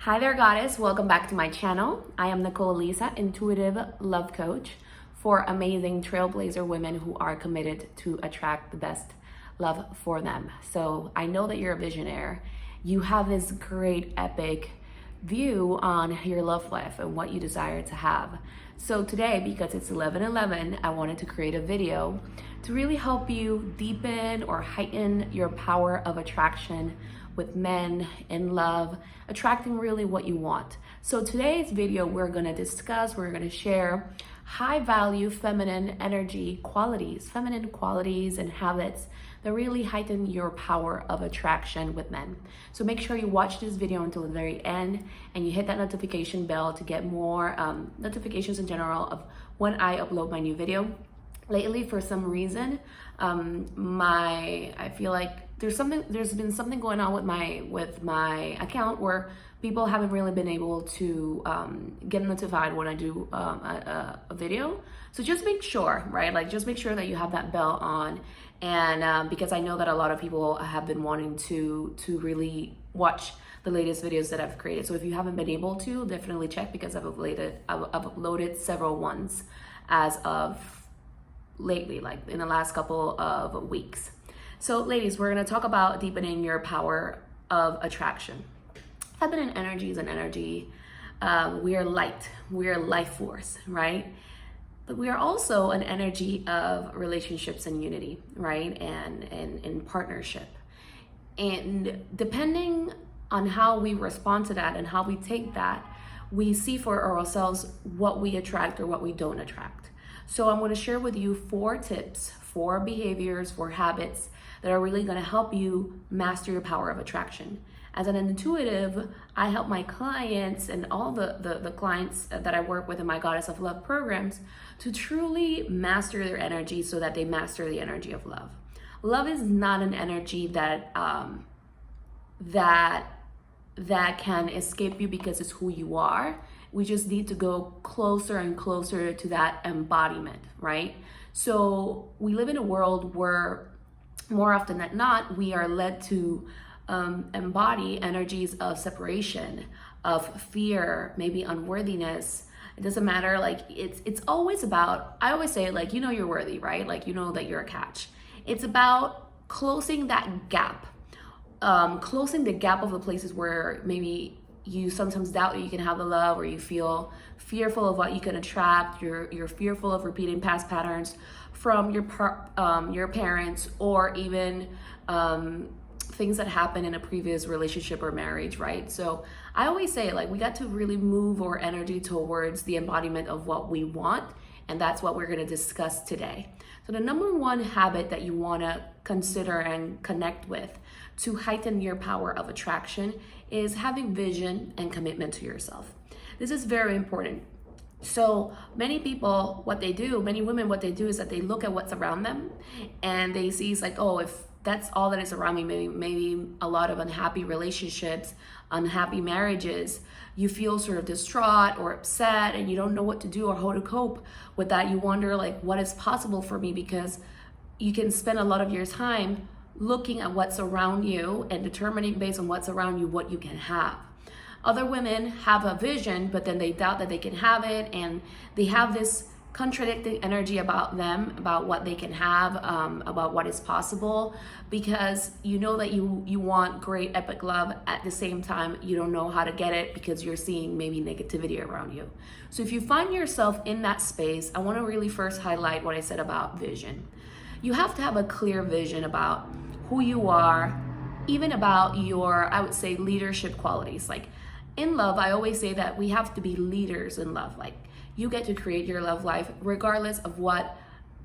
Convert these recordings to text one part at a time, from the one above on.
Hi there, goddess. Welcome back to my channel. I am Nicole Elissa, intuitive love coach for amazing trailblazer women who are committed to attract the best love for them. So I know that you're a visionary. You have this great epic view on your love life and what you desire to have. So today, because it's 11/11, I wanted to create a video to really help you deepen or heighten your power of attraction with men in love, attracting really what you want. So today's video, we're gonna share high value feminine energy qualities, feminine qualities and habits that really heighten your power of attraction with men. So make sure you watch this video until the very end and you hit that notification bell to get more notifications in general of when I upload my new video. Lately, for some reason, I feel like there's been something going on with my account where people haven't really been able to get notified when I do a video. So just make sure, right? Like just make sure that you have that bell on, and because I know that a lot of people have been wanting to really watch the latest videos that I've created. So if you haven't been able to, definitely check, because I've uploaded several ones as of lately, like in the last couple of weeks. So ladies, we're going to talk about deepening your power of attraction. Feminine energy is an energy. We are light. We are life force, right? But we are also an energy of relationships and unity, right? And in partnership. And depending on how we respond to that and how we take that, we see for ourselves what we attract or what we don't attract. So I'm going to share with you 4 tips, 4 behaviors, 4 habits that are really going to help you master your power of attraction. As an intuitive, I help my clients and all the clients that I work with in my Goddess of Love programs to truly master their energy so that they master the energy of love. Love is not an energy that can escape you because it's who you are. We just need to go closer and closer to that embodiment, right? So we live in a world where more often than not, we are led to embody energies of separation, of fear, maybe unworthiness. It doesn't matter, like it's always about, I always say, like, you know you're worthy, right? Like, you know that you're a catch. It's about closing that gap, closing the gap of the places where maybe you sometimes doubt that you can have the love, or you feel fearful of what you can attract. You're fearful of repeating past patterns from your parents, or even things that happen in a previous relationship or marriage, right? So I always say, like, we got to really move our energy towards the embodiment of what we want, and that's what we're going to discuss today. So the number 1 habit that you want to consider and connect with to heighten your power of attraction is having vision and commitment to yourself. This is very important. So many people, many women, what they do is that they look at what's around them and they see, it's like, oh, if that's all that is around me, maybe a lot of unhappy relationships, unhappy marriages, you feel sort of distraught or upset and you don't know what to do or how to cope with that. You wonder, like, what is possible for me? Because you can spend a lot of your time looking at what's around you and determining based on what's around you what you can have. Other women have a vision, but then they doubt that they can have it, and they have this contradicting energy about them, about what they can have, about what is possible, because you know that you want great epic love. At the same time, you don't know how to get it because you're seeing maybe negativity around you. So if you find yourself in that space, I want to really first highlight what I said about vision. You have to have a clear vision about who you are, even about your, I would say, leadership qualities. Like in love, I always say that we have to be leaders in love. Like, you get to create your love life regardless of what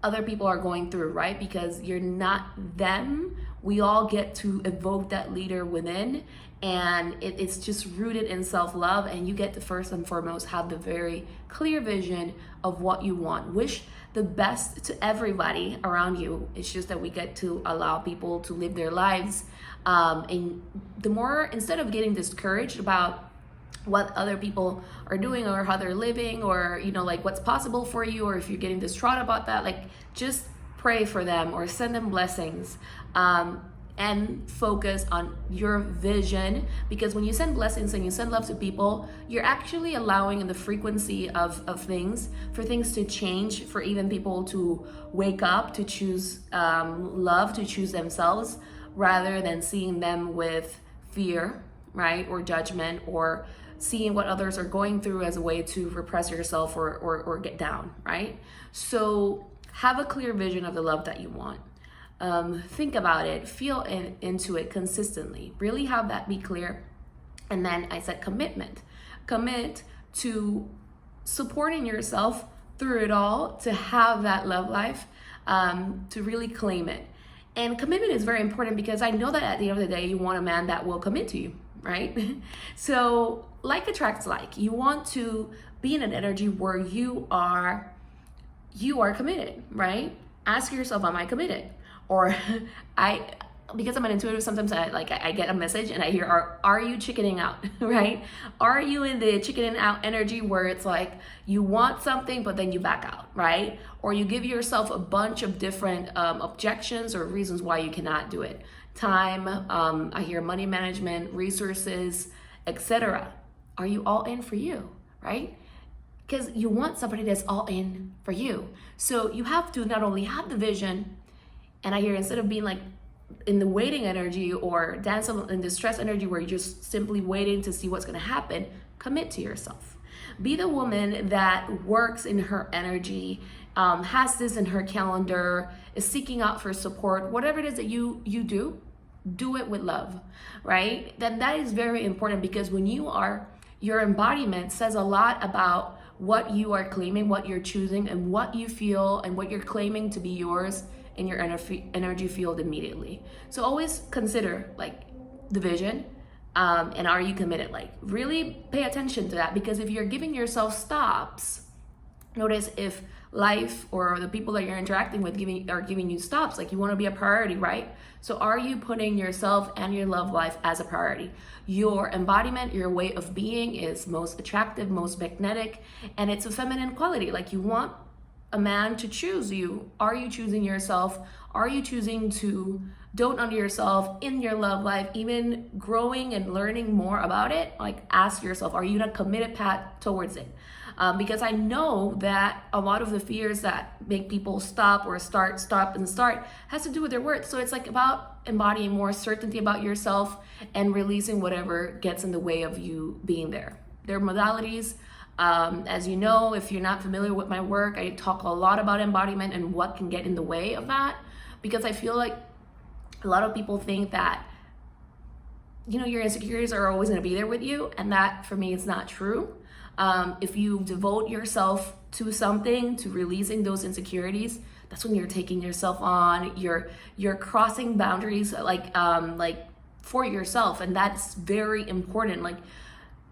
other people are going through, right? Because you're not them. We all get to evoke that leader within, and it's just rooted in self-love, and you get to first and foremost have the very clear vision of what you want. Wish the best to everybody around you. It's just that we get to allow people to live their lives, and the more, instead of getting discouraged about what other people are doing or how they're living, or like what's possible for you, or if you're getting distraught about that, like just pray for them or send them blessings, and focus on your vision, because when you send blessings and you send love to people, you're actually allowing in the frequency of things for things to change, for even people to wake up, to choose love, to choose themselves, rather than seeing them with fear, right, or judgment, or seeing what others are going through as a way to repress yourself or get down, right? So have a clear vision of the love that you want. Think about it, feel into it consistently, really have that be clear. And then I said commitment. Commit to supporting yourself through it all, to have that love life, to really claim it. And commitment is very important, because I know that at the end of the day, you want a man that will commit to you, right? So like attracts like. You want to be in an energy where you are committed, right? Ask yourself, am I committed? Or because I'm an intuitive, sometimes I get a message and I hear, are you chickening out, right? Are you in the chickening out energy where it's like you want something, but then you back out, right? Or you give yourself a bunch of different objections or reasons why you cannot do it. Time, I hear money management, resources, etc. Are you all in for you, right? Because you want somebody that's all in for you. So you have to not only have the vision, and I hear, instead of being like in the waiting energy or dancing in the stress energy where you're just simply waiting to see what's going to happen, commit to yourself. Be the woman that works in her energy, has this in her calendar, is seeking out for support. Whatever it is that you do it with love, right? Then that is very important, because when your embodiment says a lot about what you are claiming, what you're choosing, and what you feel and what you're claiming to be yours in your energy field immediately. So always consider like the vision, and are you committed? Like really pay attention to that, because if you're giving yourself stops, notice if life or the people that you're interacting with are giving you stops, like you want to be a priority, right? So are you putting yourself and your love life as a priority? Your embodiment, your way of being is most attractive, most magnetic, and it's a feminine quality. Like you want a man to choose you. Are you choosing yourself? Are you choosing to dote on yourself in your love life, even growing and learning more about it? Like ask yourself, are you on a committed path towards it? Because I know that a lot of the fears that make people stop or start has to do with their worth. So it's like about embodying more certainty about yourself and releasing whatever gets in the way of you being there. There are modalities. As you know, if you're not familiar with my work, I talk a lot about embodiment and what can get in the way of that, because I feel like a lot of people think that, you know, your insecurities are always going to be there with you, and that for me is not true. If you devote yourself to something, to releasing those insecurities, that's when you're taking yourself on, you're crossing boundaries like for yourself, and that's very important. Like,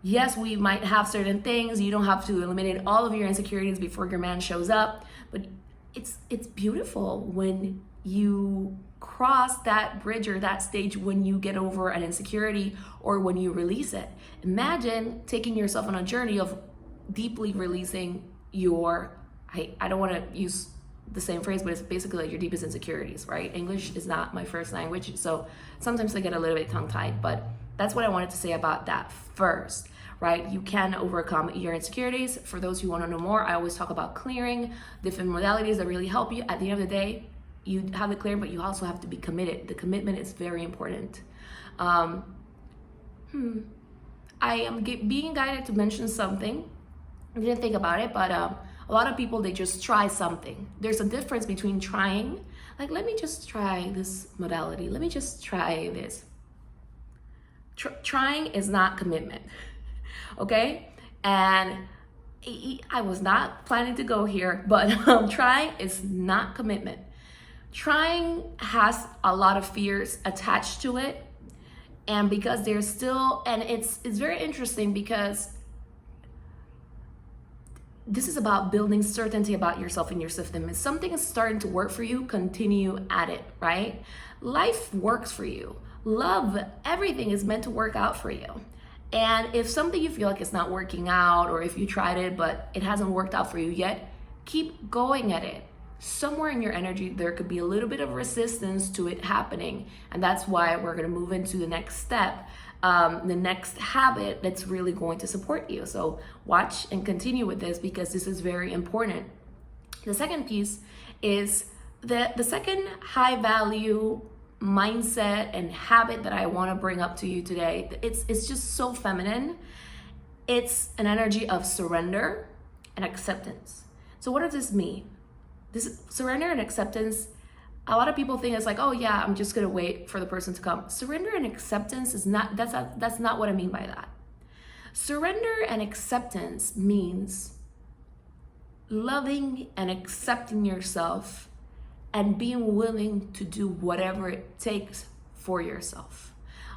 yes, we might have certain things. You don't have to eliminate all of your insecurities before your man shows up, but it's beautiful when you cross that bridge or that stage, when you get over an insecurity or when you release it. Imagine taking yourself on a journey of deeply releasing your, I don't want to use the same phrase, but it's basically like your deepest insecurities, right? English is not my first language, so sometimes I get a little bit tongue-tied, but that's what I wanted to say about that first, right? You can overcome your insecurities. For those who want to know more, I always talk about clearing, different modalities that really help you. At the end of the day, you have it clear, but you also have to be committed. The commitment is very important. I am being guided to mention something. I didn't think about it, but a lot of people, they just try something. There's a difference between trying, like, let me just try this modality. Let me just try this. Trying is not commitment, okay? And I was not planning to go here, but trying is not commitment. Trying has a lot of fears attached to it, and because there's still, and it's very interesting because this is about building certainty about yourself and your system. If something is starting to work for you, continue at it, right? Life works for you. Love, everything is meant to work out for you. And if something you feel like it's not working out, or if you tried it but it hasn't worked out for you yet, keep going at it. somewhere in your energy, there could be a little bit of resistance to it happening. And that's why we're going to move into the next step, the next habit that's really going to support you. So watch and continue with this because this is very important. The second piece is the second high value mindset and habit that I want to bring up to you today. It's just so feminine. It's an energy of surrender and acceptance. So what does this mean? This surrender and acceptance, a lot of people think it's like, oh yeah, I'm just gonna wait for the person to come. Surrender and acceptance is not, that's not what I mean by that. Surrender and acceptance means loving and accepting yourself and being willing to do whatever it takes for yourself.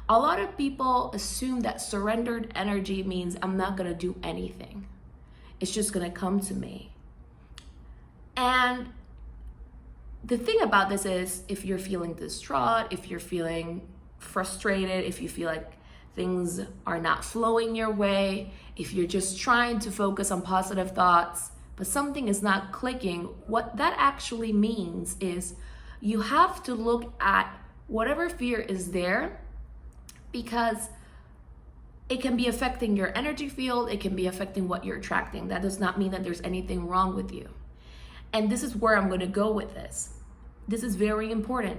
A lot of people assume that surrendered energy means I'm not gonna do anything. It's just gonna come to me. And the thing about this is, if you're feeling distraught, if you're feeling frustrated, if you feel like things are not flowing your way, if you're just trying to focus on positive thoughts, but something is not clicking, what that actually means is you have to look at whatever fear is there, because it can be affecting your energy field, it can be affecting what you're attracting. That does not mean that there's anything wrong with you. And this is where I'm going to go with this. This is very important.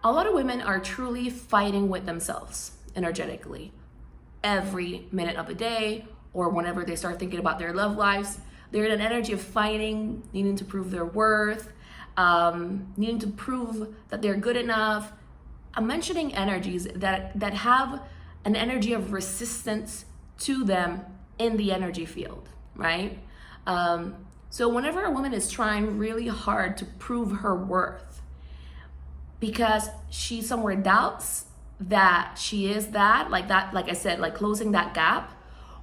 A lot of women are truly fighting with themselves energetically every minute of the day, or whenever they start thinking about their love lives. They're in an energy of fighting, needing to prove their worth, needing to prove that they're good enough. I'm mentioning energies that have an energy of resistance to them in the energy field, right? So whenever a woman is trying really hard to prove her worth because she somewhere doubts that she is that, like I said, like closing that gap,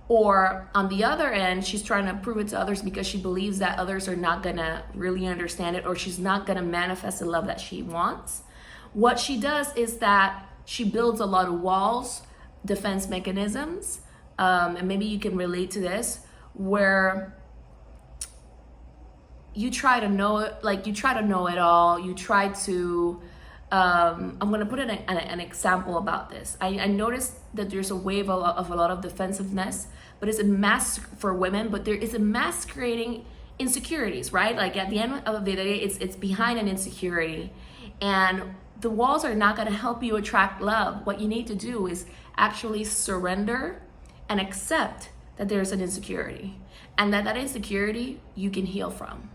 or on the other end, she's trying to prove it to others because she believes that others are not gonna really understand it, or she's not gonna manifest the love that she wants. What she does is that she builds a lot of walls, defense mechanisms, and maybe you can relate to this, where you try to know it, like you try to know it all. You try to, I'm gonna put an example about this. I noticed that there's a wave of a lot of defensiveness, but it's a mask for women, but there is a masquerading insecurities, right? Like at the end of the day, it's behind an insecurity. And the walls are not gonna help you attract love. What you need to do is actually surrender and accept that there's an insecurity, and that insecurity you can heal from.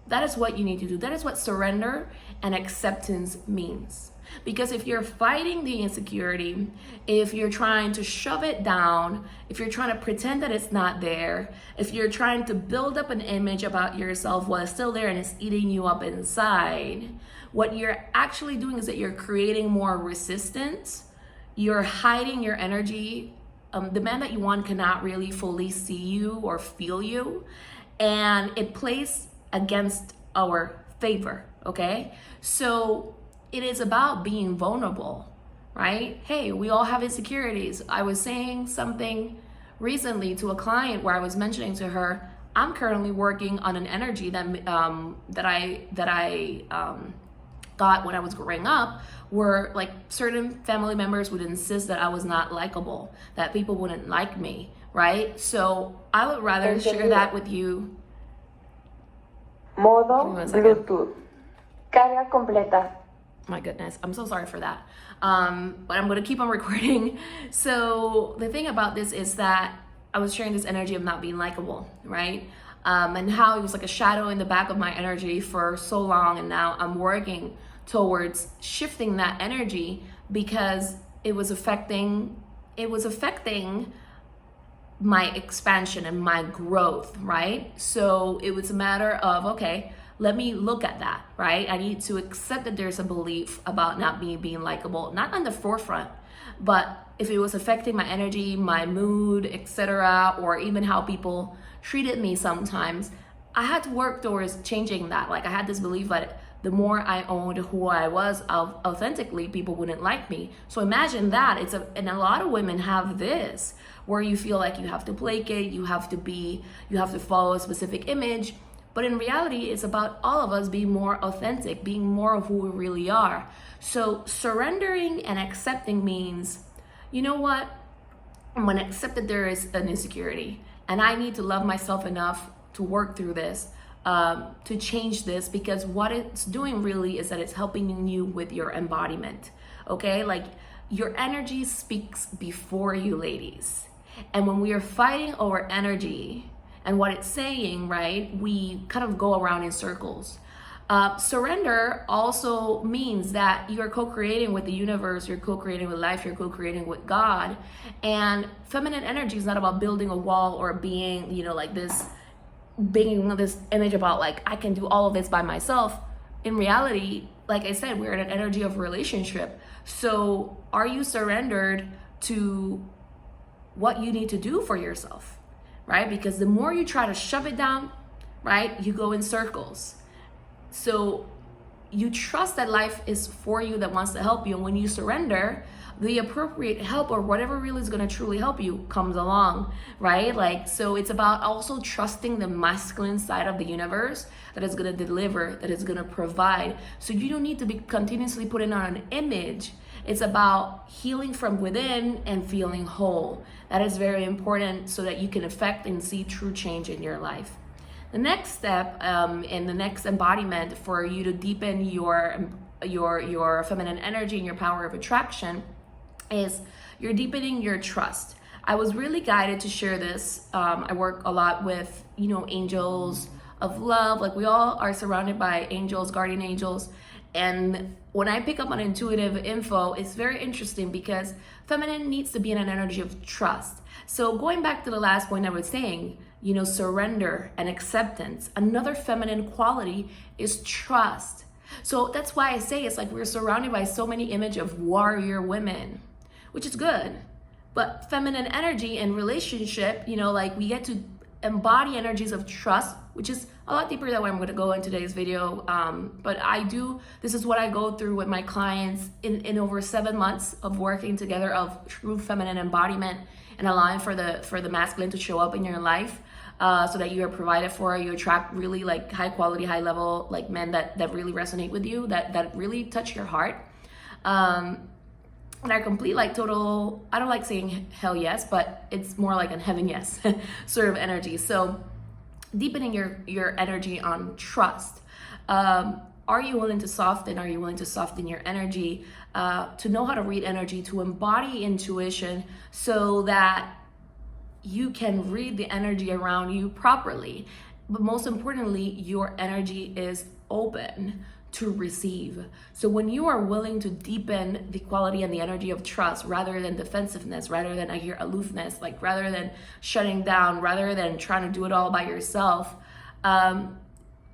That is what you need to do. That is what surrender and acceptance means. Because if you're fighting the insecurity, if you're trying to shove it down, if you're trying to pretend that it's not there, if you're trying to build up an image about yourself while it's still there and it's eating you up inside, what you're actually doing is that you're creating more resistance. You're hiding your energy. The man that you want cannot really fully see you or feel you, and it plays against our favor, okay? So it is about being vulnerable, right? Hey, we all have insecurities. I was saying something recently to a client where I was mentioning to her, I'm currently working on an energy that I got when I was growing up, where like certain family members would insist that I was not likable, that people wouldn't like me, right? So I would rather share that with you. Modo Bluetooth. Carga completa. My goodness, I'm so sorry for that. But I'm gonna keep on recording. So the thing about this is that I was sharing this energy of not being likable, right? And how it was like a shadow in the back of my energy for so long, and now I'm working towards shifting that energy because it was affecting my expansion and my growth, right? So it was a matter of, okay, let me look at that, right? I need to accept that there's a belief about not being likable, not on the forefront, but if it was affecting my energy, my mood, etc., or even how people treated me sometimes, I had to work towards changing that. Like I had this belief that the more I owned who I was authentically, people wouldn't like me. So imagine that. And a lot of women have this, where you feel like you have to placate, you have to follow a specific image. But in reality, it's about all of us being more authentic, being more of who we really are. So surrendering and accepting means, you know what? I'm going to accept that there is an insecurity and I need to love myself enough to work through this, to change this, because what it's doing really is that it's helping you with your embodiment. Okay, like your energy speaks before you, ladies. And when we are fighting over energy and what it's saying, right, we kind of go around in circles. Surrender also means that you're co-creating with the universe, you're co-creating with life, you're co-creating with God. And feminine energy is not about building a wall or being, you know, like this, being this image about like, I can do all of this by myself. In reality, like I said, we're in an energy of relationship. So are you surrendered to what you need to do for yourself, right? Because the more you try to shove it down, right, you go in circles. So you trust that life is for you, that wants to help you. And when you surrender, the appropriate help or whatever really is going to truly help you comes along, right? Like, so it's about also trusting the masculine side of the universe that is going to deliver, that is going to provide. So you don't need to be continuously putting on an image. It's about healing from within and feeling whole. That is very important so that you can affect and see true change in your life. The next step and the next embodiment for you to deepen your feminine energy and your power of attraction is you're deepening your trust. I was really guided to share this. I work a lot with, you know, angels of love. Like, we all are surrounded by angels, guardian angels. And when I pick up on intuitive info, it's very interesting because feminine needs to be in an energy of trust. So going back to the last point I was saying, you know, surrender and acceptance. Another feminine quality is trust. So that's why I say it's like we're surrounded by so many images of warrior women, which is good. But feminine energy and relationship, you know, like we get to embody energies of trust, which is a lot deeper than what I'm going to go in today's video. But this is what I go through with my clients in over 7 months of working together, of true feminine embodiment and allowing for the masculine to show up in your life, so that you are provided for. You attract really like high quality, high level, like men that really resonate with you, that really touch your heart. And are complete, like total, I don't like saying hell yes, but it's more like a heaven yes sort of energy. So deepening your energy on trust. Are you willing to soften? Are you willing to soften your energy, to know how to read energy, to embody intuition so that you can read the energy around you properly? But most importantly, your energy is open to receive. So when you are willing to deepen the quality and the energy of trust, rather than defensiveness, rather than I hear aloofness, like rather than shutting down, rather than trying to do it all by yourself,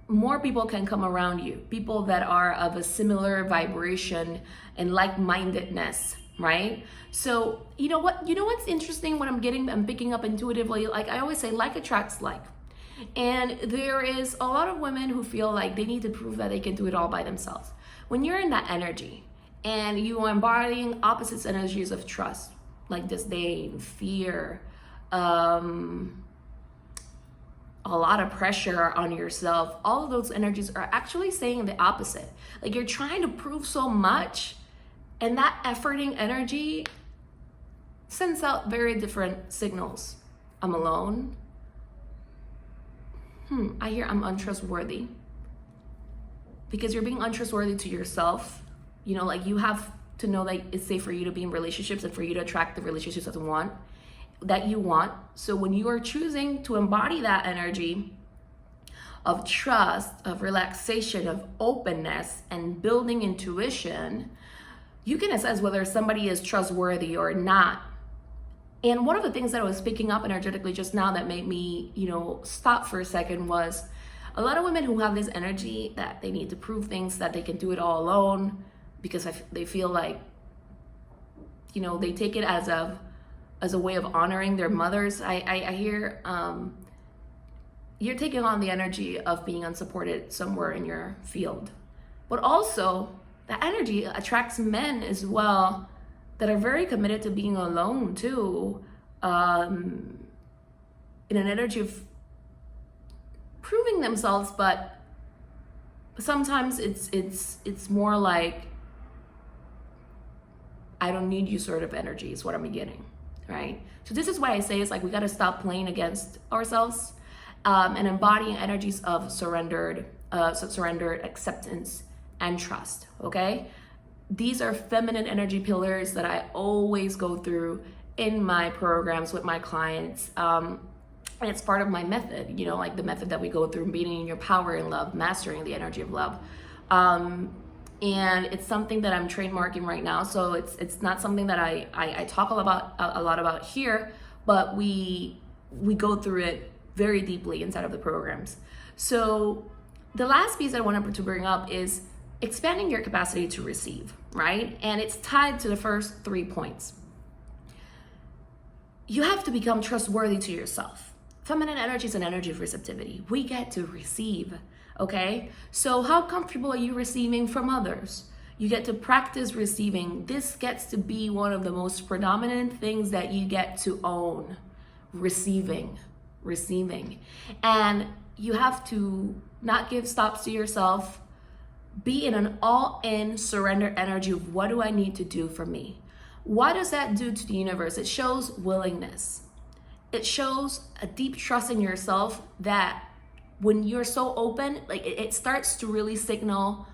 more people can come around you, people that are of a similar vibration and like-mindedness, right? So you know what's interesting when I'm picking up intuitively, like I always say, like attracts like. And there is a lot of women who feel like they need to prove that they can do it all by themselves. When you're in that energy and you are embodying opposites energies of trust, like disdain, fear, a lot of pressure on yourself, all of those energies are actually saying the opposite. Like you're trying to prove so much, and that efforting energy sends out very different signals. I'm alone. I hear I'm untrustworthy. Because you're being untrustworthy to yourself. You know, like you have to know that it's safe for you to be in relationships and for you to attract the relationships that you want. So when you are choosing to embody that energy of trust, of relaxation, of openness, and building intuition, you can assess whether somebody is trustworthy or not. And one of the things that I was picking up energetically just now that made me, you know, stop for a second was a lot of women who have this energy that they need to prove things, that they can do it all alone, because they feel like, you know, they take it as a way of honoring their mothers. I hear you're taking on the energy of being unsupported somewhere in your field. But also, that energy attracts men as well that are very committed to being alone too, in an energy of proving themselves, but sometimes it's more like, I don't need you sort of energy is what I'm getting, right? So this is why I say it's like we got to stop playing against ourselves, and embodying energies of surrendered acceptance and trust. Okay, these are feminine energy pillars that I always go through in my programs with my clients. And it's part of my method, you know, like the method that we go through, being in your power in love, mastering the energy of love. And it's something that I'm trademarking right now. So it's not something that I talk a lot about here, but we go through it very deeply inside of the programs. So the last piece I wanted to bring up is expanding your capacity to receive, right? And it's tied to the first 3 points. You have to become trustworthy to yourself. Feminine energy is an energy of receptivity. We get to receive, okay? So how comfortable are you receiving from others? You get to practice receiving. This gets to be one of the most predominant things that you get to own, receiving. And you have to not give stops to yourself. Be in an all-in surrender energy of what do I need to do for me? What does that do to the universe? It shows willingness. It shows a deep trust in yourself that when you're so open, like it starts to really signal,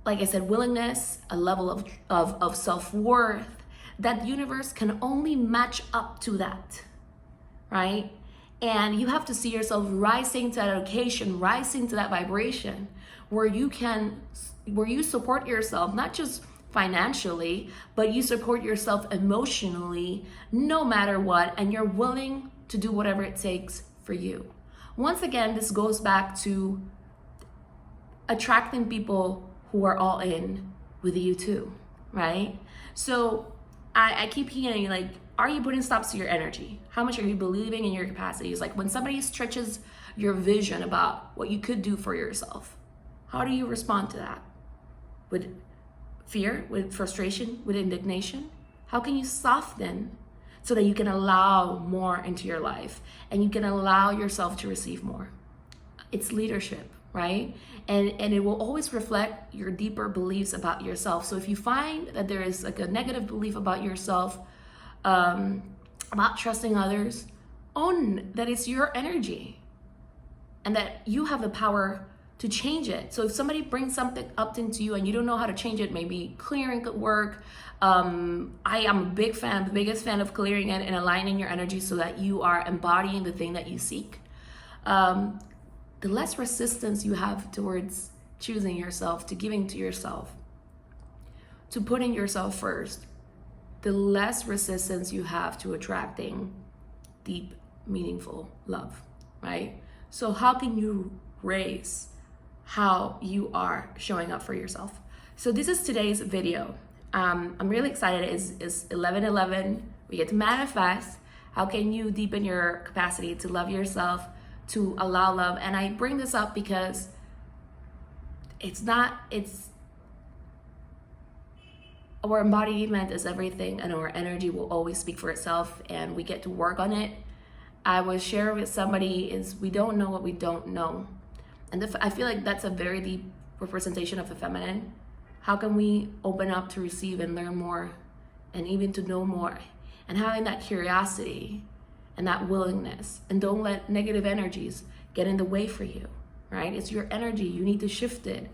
like I said, willingness, a level of self-worth, that the universe can only match up to that, right? And you have to see yourself rising to that occasion, rising to that vibration where you support yourself, not just financially, but you support yourself emotionally, no matter what, and you're willing to do whatever it takes for you. Once again, this goes back to attracting people who are all in with you too, right? So I keep hearing, like, are you putting stops to your energy? How much are you believing in your capacities? Like when somebody stretches your vision about what you could do for yourself, how do you respond to that? With fear, with frustration, with indignation? How can you soften so that you can allow more into your life and you can allow yourself to receive more? It's leadership, right? And it will always reflect your deeper beliefs about yourself. So if you find that there is like a negative belief about yourself, about trusting others, own that it's your energy and that you have the power to change it. So if somebody brings something up into you and you don't know how to change it, maybe clearing could work. I am the biggest fan of clearing it and aligning your energy so that you are embodying the thing that you seek. The less resistance you have towards choosing yourself, to giving to yourself, to putting yourself first, the less resistance you have to attracting deep, meaningful love, right? So how can you raise how you are showing up for yourself? So this is today's video. I'm really excited. It's 11/11. We get to manifest. How can you deepen your capacity to love yourself, to allow love? And I bring this up because our embodiment is everything, and our energy will always speak for itself, and we get to work on it. I was sharing with somebody is we don't know what we don't know. And I feel like that's a very deep representation of the feminine. How can we open up to receive and learn more and even to know more? And having that curiosity and that willingness, and don't let negative energies get in the way for you, right? It's your energy. You need to shift it.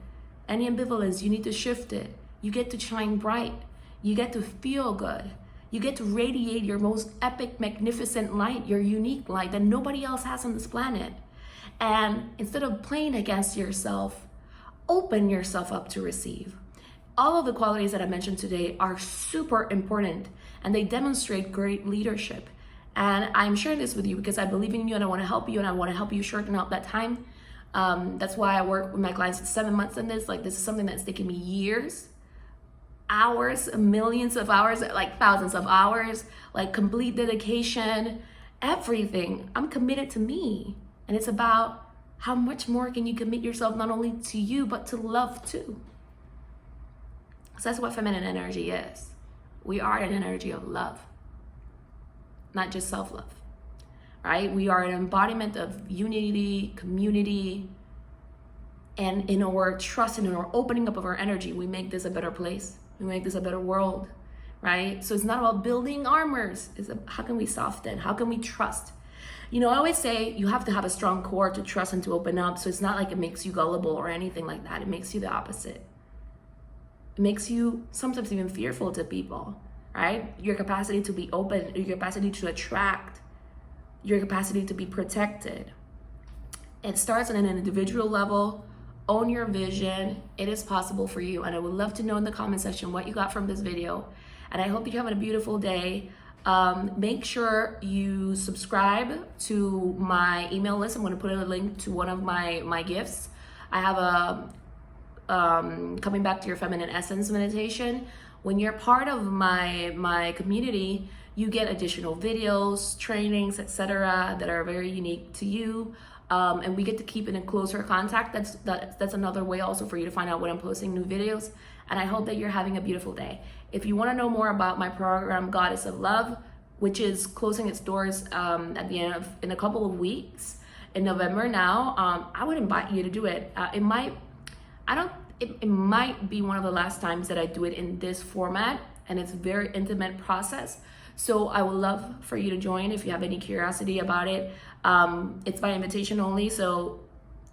Any ambivalence, you need to shift it. You get to shine bright. You get to feel good. You get to radiate your most epic, magnificent light, your unique light that nobody else has on this planet. And instead of playing against yourself, open yourself up to receive. All of the qualities that I mentioned today are super important, and they demonstrate great leadership. And I'm sharing this with you because I believe in you and I want to help you, and I want to help you shorten out that time. That's why I work with my clients for 7 months in this. Like, this is something that's taken me years, hours, millions of hours, like thousands of hours, like complete dedication, everything. I'm committed to me. And it's about how much more can you commit yourself not only to you, but to love too. So that's what feminine energy is. We are an energy of love, not just self-love. right? We are an embodiment of unity, community, and in our trust and in our opening up of our energy, we make this a better place. We make this a better world, right? So it's not about building armors. It's how can we soften? How can we trust? You know, I always say you have to have a strong core to trust and to open up. So it's not like it makes you gullible or anything like that. It makes you the opposite. It makes you sometimes even fearful to people, right? Your capacity to be open, your capacity to attract, your capacity to be protected. It starts on an individual level. Own your vision. It is possible for you. And I would love to know in the comment section what you got from this video. And I hope you're having a beautiful day. Make sure you subscribe to my email list. I'm going to put a link to one of my gifts. I have a coming back to your feminine essence meditation. When you're part of my community, you get additional videos, trainings, etc. that are very unique to you. And we get to keep in a closer contact. That's another way also for you to find out when I'm posting new videos. And I hope that you're having a beautiful day. If you want to know more about my program, Goddess of Love, which is closing its doors at the end of in a couple of weeks in November now, I would invite you to do it. It might be one of the last times that I do it in this format, and it's a very intimate process. So I would love for you to join if you have any curiosity about it. It's by invitation only, so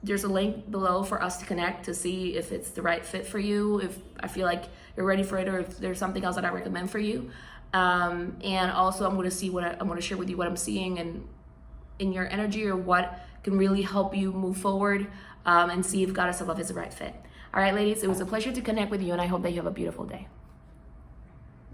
there's a link below for us to connect to see if it's the right fit for you, if I feel like you're ready for it, or if there's something else that I recommend for you. And also I'm going to share with you what I'm seeing and in your energy, or what can really help you move forward, and see if Goddess of Love is the right fit. All right, ladies, it was a pleasure to connect with you, and I hope that you have a beautiful day.